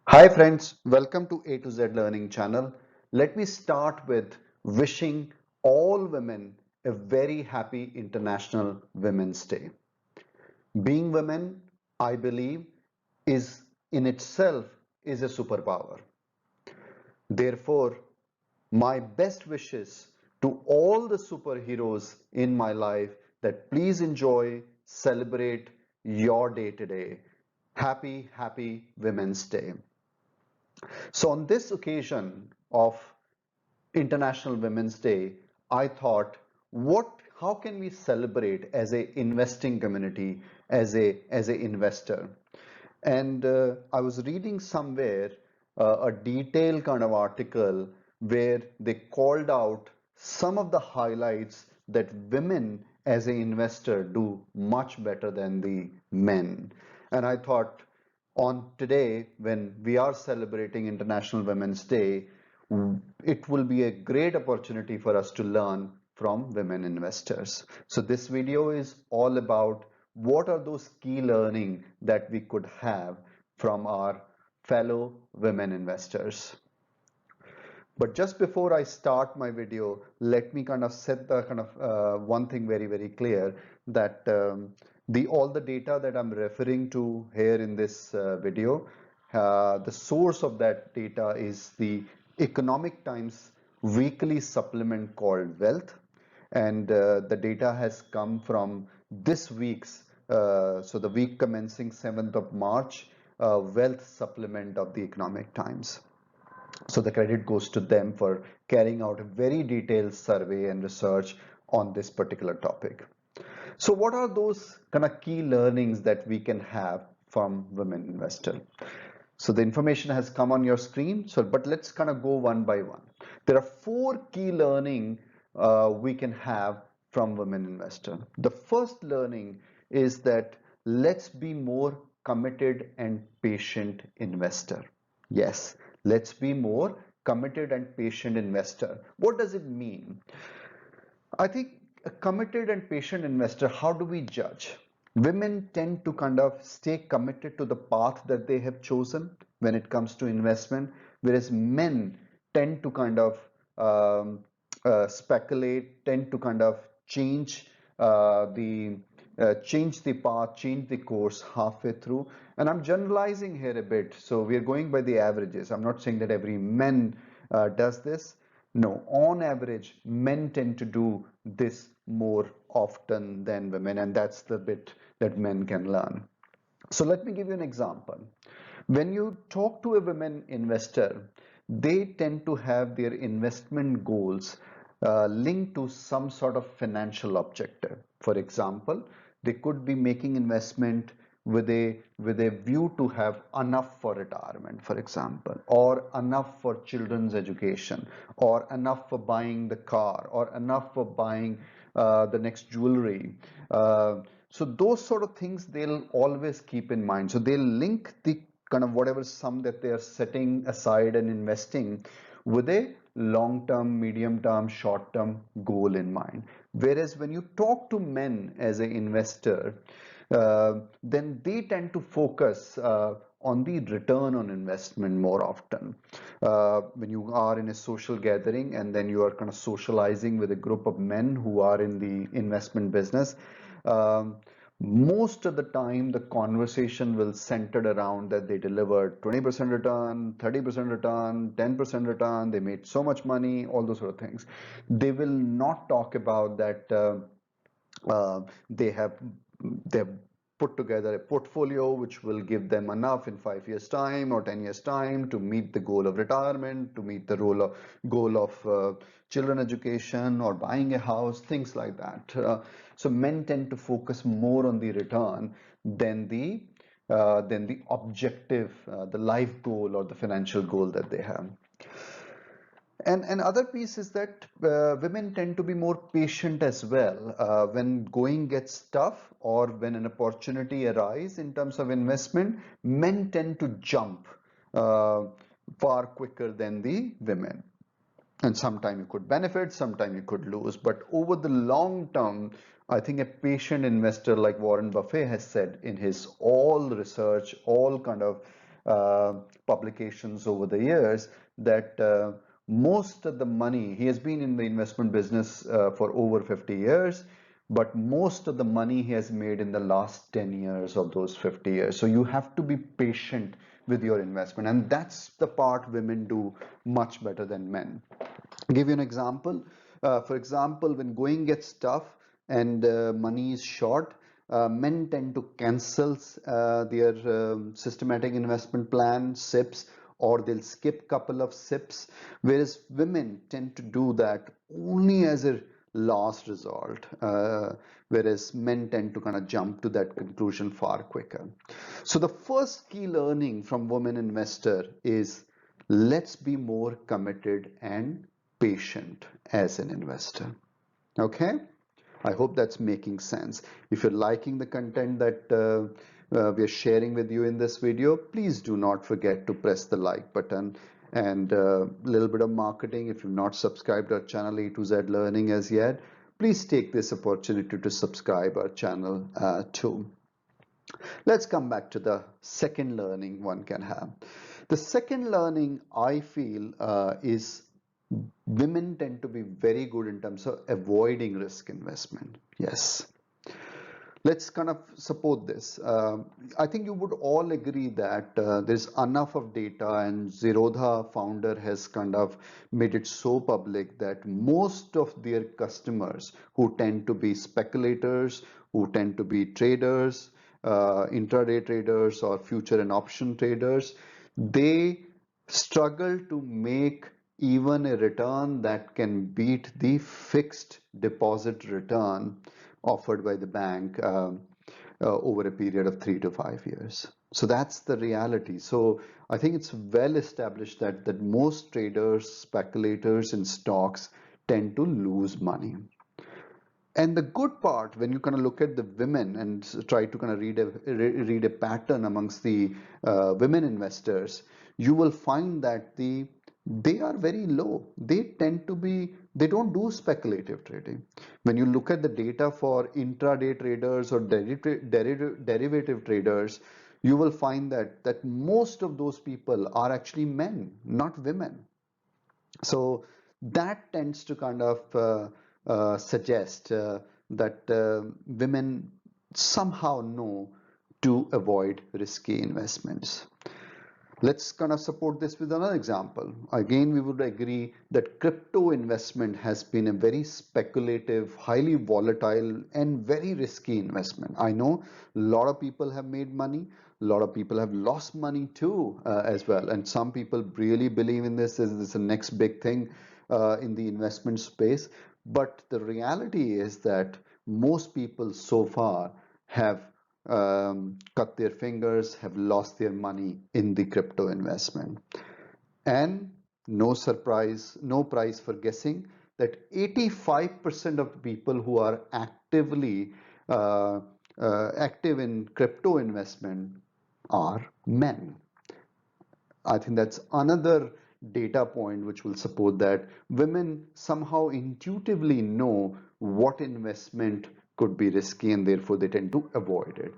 Hi friends, welcome to A to Z Learning channel. Let me start with wishing all women a very happy International Women's Day. Being women, I believe, is in itself is a superpower. Therefore, my best wishes to all the superheroes in my life that please enjoy, celebrate your day today. Happy Women's Day. So on this occasion of International Women's Day, I thought, how can we celebrate as a investing community, as a investor? And I was reading somewhere a detailed kind of article where they called out some of the highlights that women as an investor do much better than the men. And I thought on today, when we are celebrating International Women's Day, it will be a great opportunity for us to learn from women investors. So this video is all about what are those key learning that we could have from our fellow women investors. But just before I start my video, let me kind of set the kind of one thing very clear that the all the data that I'm referring to here in this video, the source of that data is the Economic Times weekly supplement called Wealth, and the data has come from this week's, so the week commencing 7th of March, Wealth supplement of the Economic Times. So the credit goes to them for carrying out a very detailed survey and research on this particular topic. So what are those kind of key learnings that we can have from women investor? So the information has come on your screen. So, but let's kind of go one by one. There are four key learning we can have from women investor. The first learning is that let's be more committed and patient investor. Yes, let's be more committed and patient investor. What does it mean? I think a committed and patient investor, how do we judge? Women tend to kind of stay committed to the path that they have chosen when it comes to investment, whereas men tend to kind of speculate, tend to kind of change change the path, change the course halfway through. And I'm generalizing here a bit, so we are going by the averages. I'm not saying that every man does this. No, on average, men tend to do this more often than women, and that's the bit that men can learn. So let me give you an example. When you talk to a women investor, they tend to have their investment goals linked to some sort of financial objective. For example, they could be making investment with a view to have enough for retirement, for example, or enough for children's education, or enough for buying the car, or enough for buying the next jewelry. So those sort of things they'll always keep in mind. So they'll link the kind of whatever sum that they are setting aside and investing with a long-term, medium-term, short-term goal in mind. Whereas when you talk to men as an investor, then they tend to focus on the return on investment more often. When you are in a social gathering and then you are kind of socializing with a group of men who are in the investment business, um, most of the time the conversation will centered around that they delivered 20% return, 30% return, 10% return, they made so much money, all those sort of things. They will not talk about that uh, they have they've put together a portfolio which will give them enough in 5 years time or 10 years time to meet the goal of retirement, to meet the goal of children education or buying a house, things like that. So men tend to focus more on the return than the objective, the life goal or the financial goal that they have. And other piece is that women tend to be more patient as well. When going gets tough or when an opportunity arises in terms of investment, men tend to jump uh, far quicker than the women. And sometime you could benefit, sometime you could lose. But over the long term, I think a patient investor like Warren Buffett has said in his all research, all kind of publications over the years that most of the money, he has been in the investment business for over 50 years, but most of the money he has made in the last 10 years of those 50 years. So you have to be patient with your investment, and that's the part women do much better than men. Give you an example. For example, when going gets tough and money is short, men tend to cancel their systematic investment plan, SIPs, or they'll skip couple of SIPs, whereas women tend to do that only as a last resort, whereas men tend to kind of jump to that conclusion far quicker. So the first key learning from women investor is let's be more committed and patient as an investor. Okay, I hope that's making sense. If you're liking the content that we are sharing with you in this video, please do not forget to press the like button, and a little bit of marketing. If you've not subscribed our channel A to Z Learning as yet, please take this opportunity to subscribe our channel too. Let's come back to the second learning one can have. The second learning I feel is women tend to be very good in terms of avoiding risk investment. Yes. Let's kind of support this. I think you would all agree that there's enough of data, and Zerodha founder has kind of made it so public that most of their customers who tend to be speculators, who tend to be traders, intraday traders or future and option traders, they struggle to make even a return that can beat the fixed deposit return offered by the bank over a period of 3 to 5 years. So that's the reality. So I think it's well established that most traders, speculators in stocks tend to lose money. And the good part, when you kind of look at the women and try to kind of read a pattern amongst the women investors, you will find that they are very low. They don't do speculative trading. When you look at the data for intraday traders or derivative traders, you will find that most of those people are actually men, not women. So that tends to kind of suggest that women somehow know to avoid risky investments. Let's kind of support this with another example. Again, we would agree that crypto investment has been a very speculative, highly volatile, and very risky investment. I know a lot of people have made money, a lot of people have lost money too, as well. And some people really believe in this as the next big thing in the investment space. But the reality is that most people so far have cut their fingers, have lost their money in the crypto investment. And no surprise, no prize for guessing that 85% of the people who are uh, active in crypto investment are men. I think that's another data point which will support that women somehow intuitively know what investment could be risky and therefore they tend to avoid it.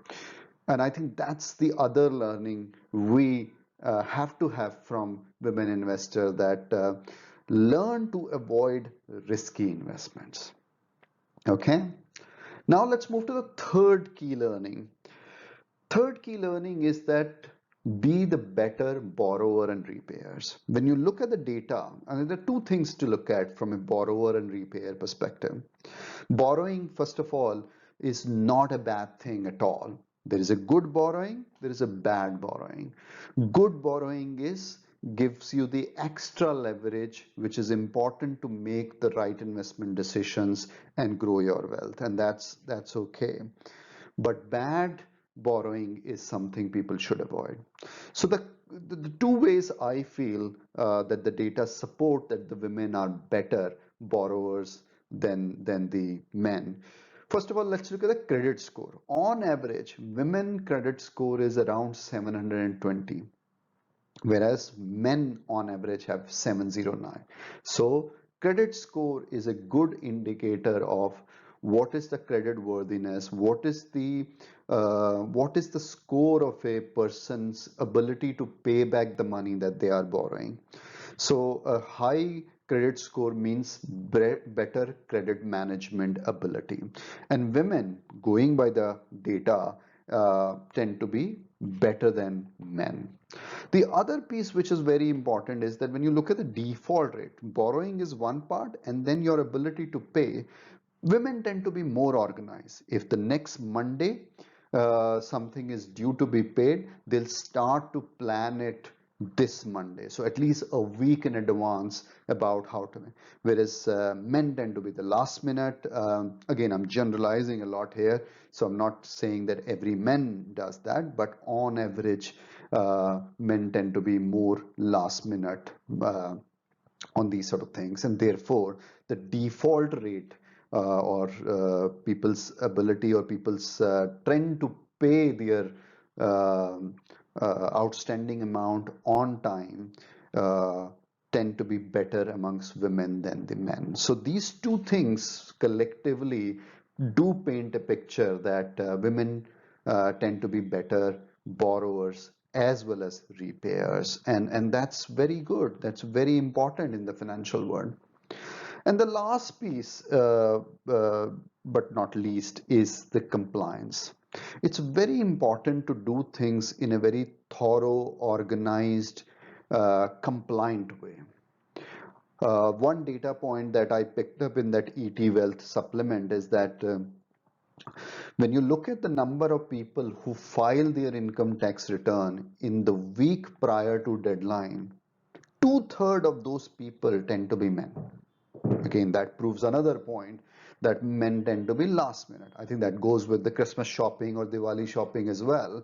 And I think that's the other learning we have to have from women investors, that learn to avoid risky investments. Okay. Now let's move to the third key learning. Third key learning is that be the better borrower and repayers. When you look at the data, and there are two things to look at from a borrower and repayer perspective. Borrowing, first of all, is not a bad thing at all. There is a good borrowing, there is a bad borrowing. Good borrowing gives you the extra leverage which is important to make the right investment decisions and grow your wealth, and that's okay. But bad borrowing is something people should avoid. So the two ways I feel that the data support that the women are better borrowers than the men. First of all, let's look at the credit score. On average, women credit score is around 720, whereas men on average have 709. So credit score is a good indicator of what is the credit worthiness, what is the score of a person's ability to pay back the money that they are borrowing. So a high credit score means better credit management ability. And women, going by the data, tend to be better than men. The other piece which is very important is that when you look at the default rate, borrowing is one part, and then your ability to pay. Women tend to be more organized. If the next Monday something is due to be paid, they'll start to plan it this Monday. So at least a week in advance about how to. Whereas men tend to be the last minute. Again, I'm generalizing a lot here, so I'm not saying that every man does that, but on average, men tend to be more last minute on these sort of things, and therefore the default rate or people's ability or people's trend to pay their uh, outstanding amount on time uh, tend to be better amongst women than the men. So these two things collectively do paint a picture that women tend to be better borrowers as well as repayers, and that's very good, that's very important in the financial world. And the last piece, but not least, is the compliance. It's very important to do things in a very thorough, organized, compliant way. One data point that I picked up in that ET Wealth supplement is that when you look at the number of people who file their income tax return in the week prior to deadline, two-thirds of those people tend to be men. Again, that proves another point that men tend to be last minute. I think that goes with the Christmas shopping or Diwali shopping as well.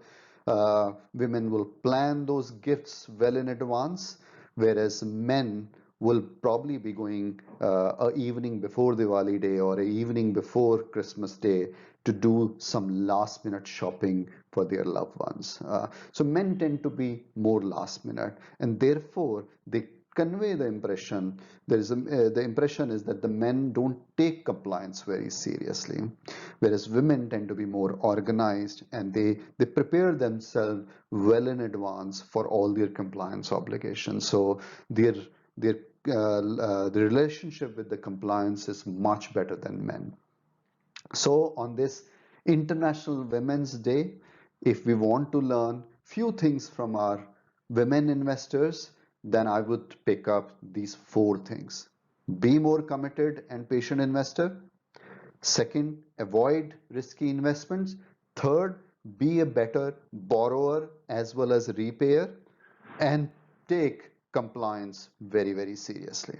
Women will plan those gifts well in advance, whereas men will probably be going a evening before Diwali day or a evening before Christmas day to do some last minute shopping for their loved ones. So men tend to be more last minute, and therefore they convey the impression the impression is that the men don't take compliance very seriously, whereas women tend to be more organized, and they prepare themselves well in advance for all their compliance obligations. So their their the relationship with the compliance is much better than men. So on this International Women's Day, if we want to learn few things from our women investors, then I would pick up these four things. Be more committed and patient investor. Second, avoid risky investments. Third, be a better borrower as well as repayer, and take compliance very, very seriously.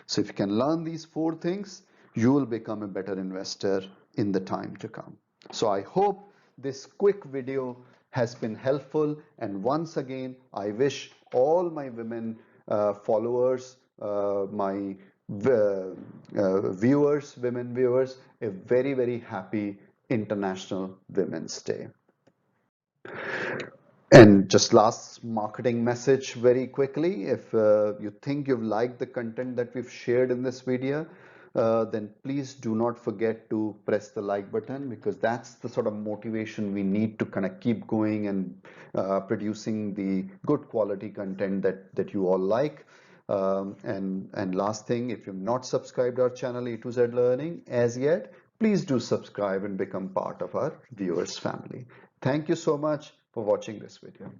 So if you can learn these four things, you will become a better investor in the time to come. So I hope this quick video has been helpful. And once again, I wish all my women followers, my viewers, women viewers, a very, very happy International Women's Day. And just last marketing message very quickly, if you think you've liked the content that we've shared in this video, then please do not forget to press the like button, because that's the sort of motivation we need to kind of keep going and producing the good quality content that you all like. And last thing, if you've not subscribed our channel A to Z Learning as yet, please do subscribe and become part of our viewers family. Thank you so much for watching this video.